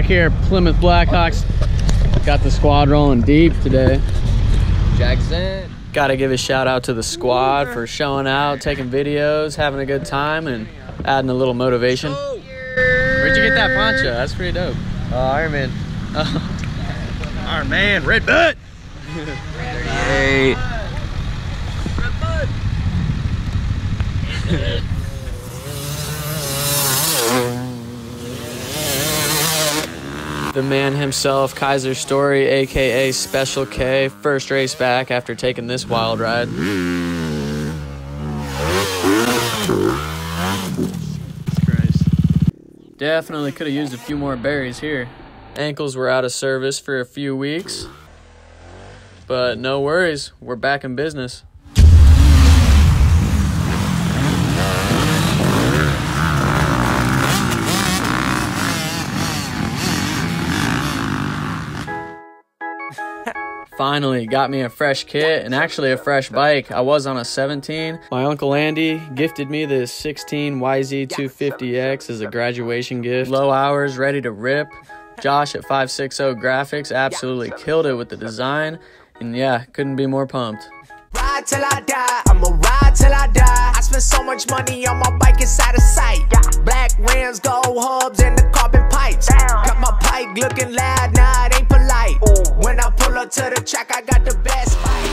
back here at Plymouth Blackhawks. Got the squad rolling deep today. Jackson. Gotta give a shout out to the squad for showing out, taking videos, having a good time, and adding a little motivation. Where'd you get that poncho? That's pretty dope. Iron Man. Iron Man, red butt. 38. The man himself, Kaiser Story, aka Special K, first race back after taking this wild ride. Christ. Definitely could have used a few more berries here. Ankles were out of service for a few weeks, but no worries, we're back in business. Finally got me a fresh kit and actually a fresh bike. I was on a 17. My Uncle Andy gifted me this 16 YZ250X as a graduation gift. Low hours, ready to rip. Josh at 560 Graphics absolutely killed it with the design. And yeah, couldn't be more pumped. Ride till I die, I'ma ride till I die. I spend so much money on my bike, it's out of sight. Black rims, gold hubs, and the carbon pipes. Got my bike looking loud, nah, it ain't polite. When I pull up to the track, I got the best bike.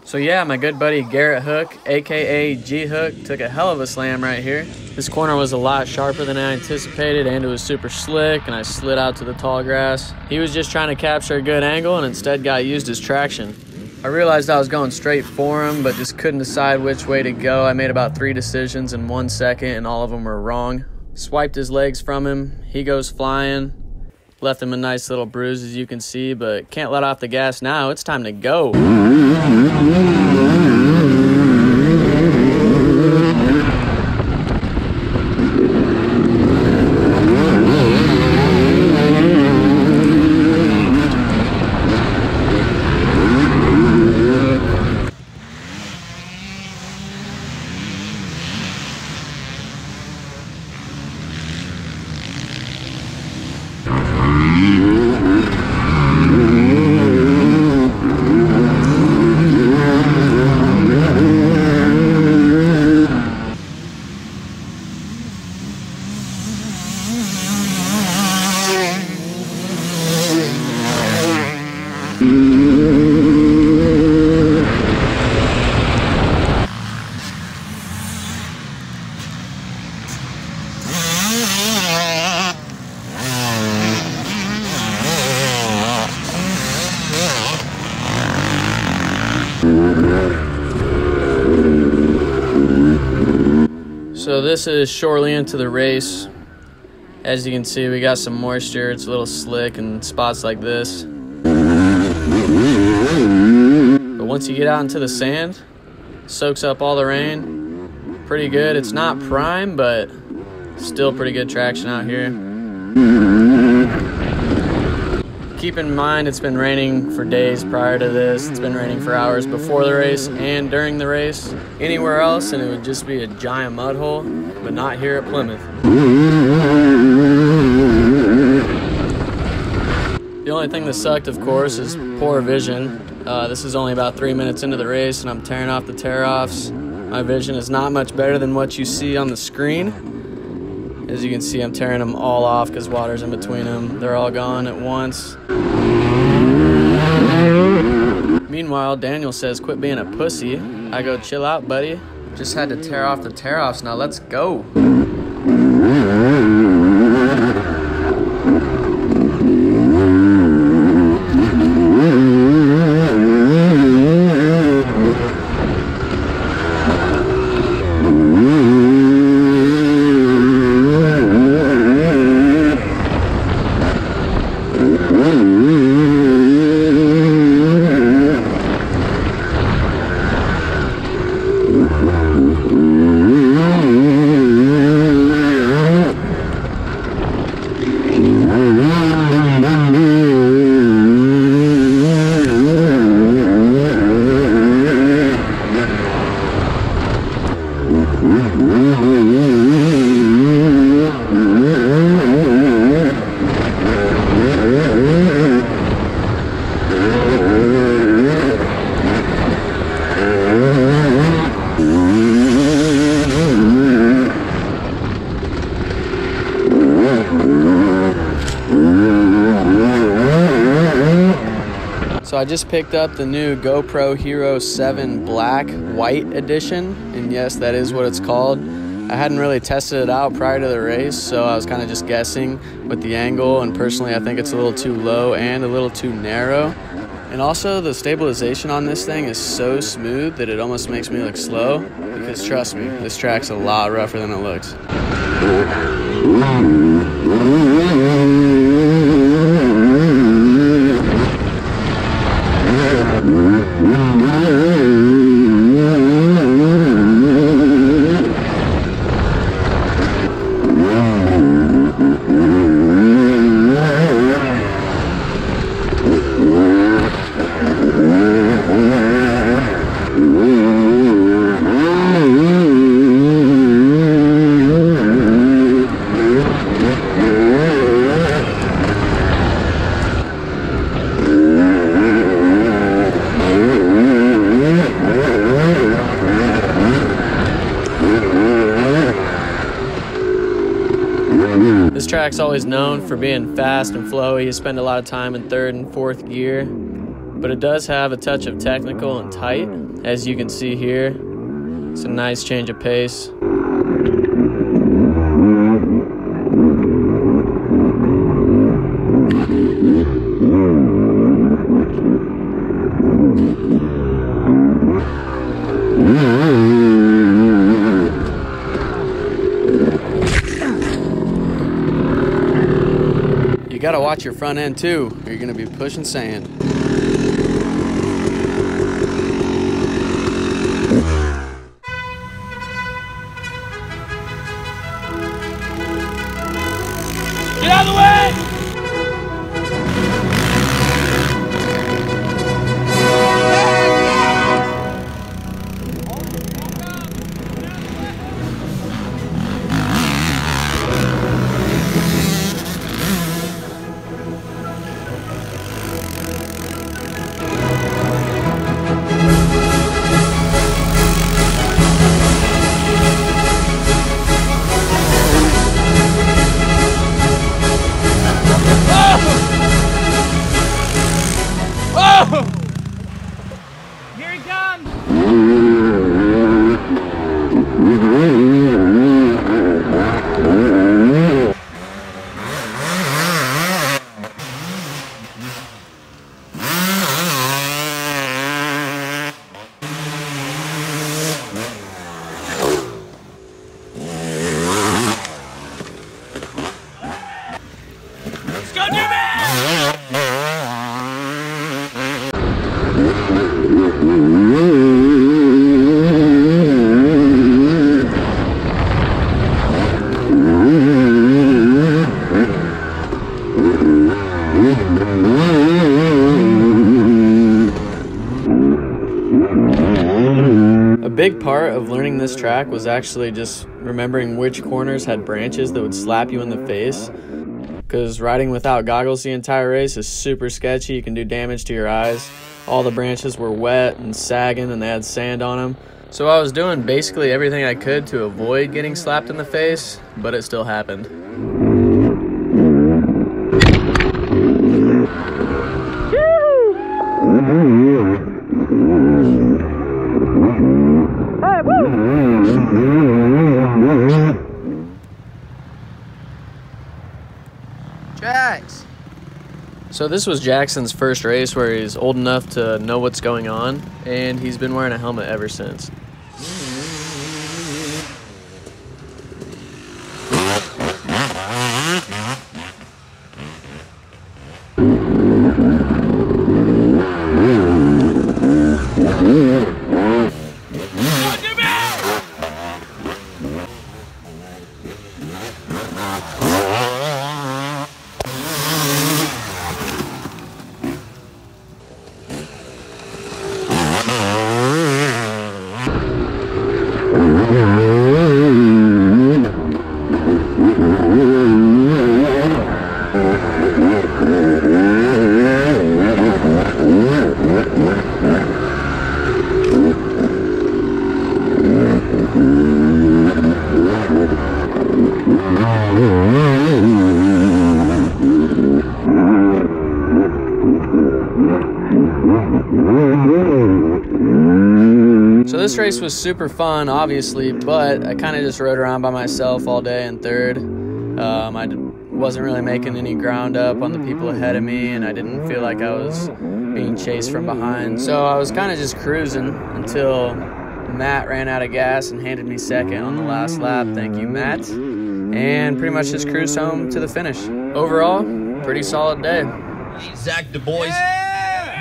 So yeah, my good buddy Garrett Hook, aka G Hook, took a hell of a slam right here. This corner was a lot sharper than I anticipated, and it was super slick, and I slid out to the tall grass. He was just trying to capture a good angle and instead got used as traction. I realized I was going straight for him, but just couldn't decide which way to go. I made about 3 decisions in 1 second, and all of them were wrong. Swiped his legs from him, he goes flying. Left him a nice little bruise, as you can see, but can't let off the gas now. It's time to go. So this is shortly into the race. As you can see, we got some moisture. It's a little slick in spots like this. But once you get out into the sand, soaks up all the rain. Pretty good. It's not prime, but still pretty good traction out here. Keep in mind it's been raining for days prior to this. It's been raining for hours before the race and during the race. Anywhere else and it would just be a giant mud hole, but not here at Plymouth. The only thing that sucked, of course, is poor vision. This is only about 3 minutes into the race and I'm tearing off the tear-offs. My vision is not much better than what you see on the screen. As you can see, I'm tearing them all off because water's in between them. They're all gone at once. Meanwhile, Daniel says, quit being a pussy. I go, chill out, buddy. Just had to tear off the tear-offs. Now let's go. So I just picked up the new GoPro Hero 7 Black White Edition, and yes, that is what it's called. I hadn't really tested it out prior to the race, so I was kind of just guessing with the angle, and personally I think it's a little too low and a little too narrow. And also the stabilization on this thing is so smooth that it almost makes me look slow, because trust me, this track's a lot rougher than it looks. This track's always known for being fast and flowy. You spend a lot of time in third and fourth gear, but it does have a touch of technical and tight. As you can see here, it's a nice change of pace. You gotta watch your front end too, or you're gonna be pushing sand. Get out of the way! Here he comes! Let's go, Jimmy! Mm-hmm. big part of learning this track was actually just remembering which corners had branches that would slap you in the face, because riding without goggles the entire race is super sketchy. You can do damage to your eyes. All the branches were wet and sagging and they had sand on them. So I was doing basically everything I could to avoid getting slapped in the face, but it still happened. Jax. So this was Jackson's first race where he's old enough to know what's going on, and he's been wearing a helmet ever since. So this race was super fun, obviously, but I kind of just rode around by myself all day in third. I wasn't really making any ground up on the people ahead of me, and I didn't feel like I was being chased from behind. So I was kind of just cruising until Matt ran out of gas and handed me second on the last lap. Thank you, Matt. And pretty much just cruised home to the finish. Overall, pretty solid day. Zach Du Bois,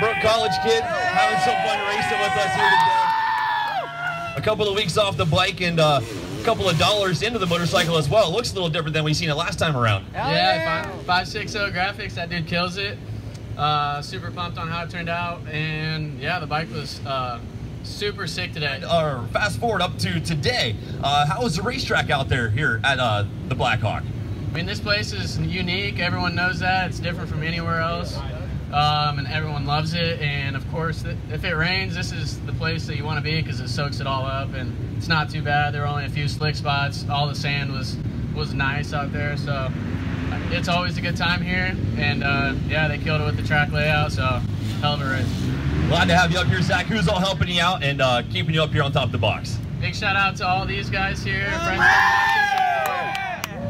Brook College kid, having some fun racing with us here today. A couple of weeks off the bike and a couple of dollars into the motorcycle as well. It looks a little different than we've seen it last time around. Yeah, 560 graphics, that dude kills it. Super pumped on how it turned out, and yeah, the bike was super sick today. Fast forward up to today, how was the racetrack out there here at the Blackhawk? I mean, this place is unique. Everyone knows that. It's different from anywhere else, and everyone loves it. And of course, if it rains, this is the place that you want to be because it soaks it all up, and it's not too bad. There were only a few slick spots. All the sand was nice out there, so it's always a good time here. And yeah, they killed it with the track layout, so hell of a race. Glad to have you up here, Zach. Who's all helping you out and keeping you up here on top of the box? Big shout out to all these guys here.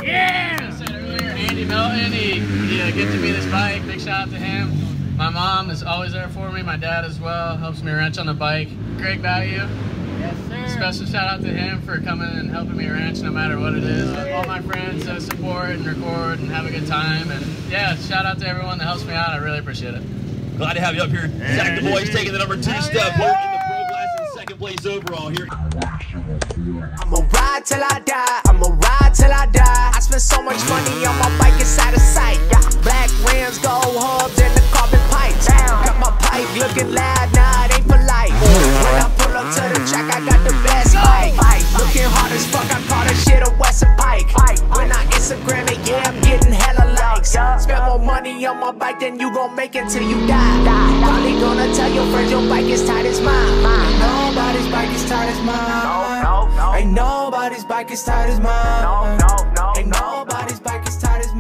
Yeah! As I said earlier, Andy Melton, he gets to me this bike. Big shout out to him. My mom is always there for me. My dad as well, helps me wrench on the bike. Greg Value. Yes, sir. Special shout out to him for coming and helping me wrench no matter what it is. All my friends support and record and have a good time. And yeah, shout out to everyone that helps me out. I really appreciate it. Glad to have you up here. Zach Du Bois taking the number 2 step, holding the pro class in second place overall here. I'ma ride till I die, I'ma ride till I die. I spend so much money on my bike, it's out of sight. Black rims, gold hubs, and the carbon pipes. Got my pipe looking loud, nah, it ain't polite. When I pull up to the track, I got the best bike. Looking hard as fuck, I call that shit a Western Pike. When I Instagram it, yeah, I'm getting hella likes. Spend more money on my bike than you gon' make it till you die. Probably gonna tell your friends your bike is tight as mine. Ain't nobody's bike is tight as mine. Ain't nobody's bike is tight as mine. Ain't nobody's bike is tight as mine.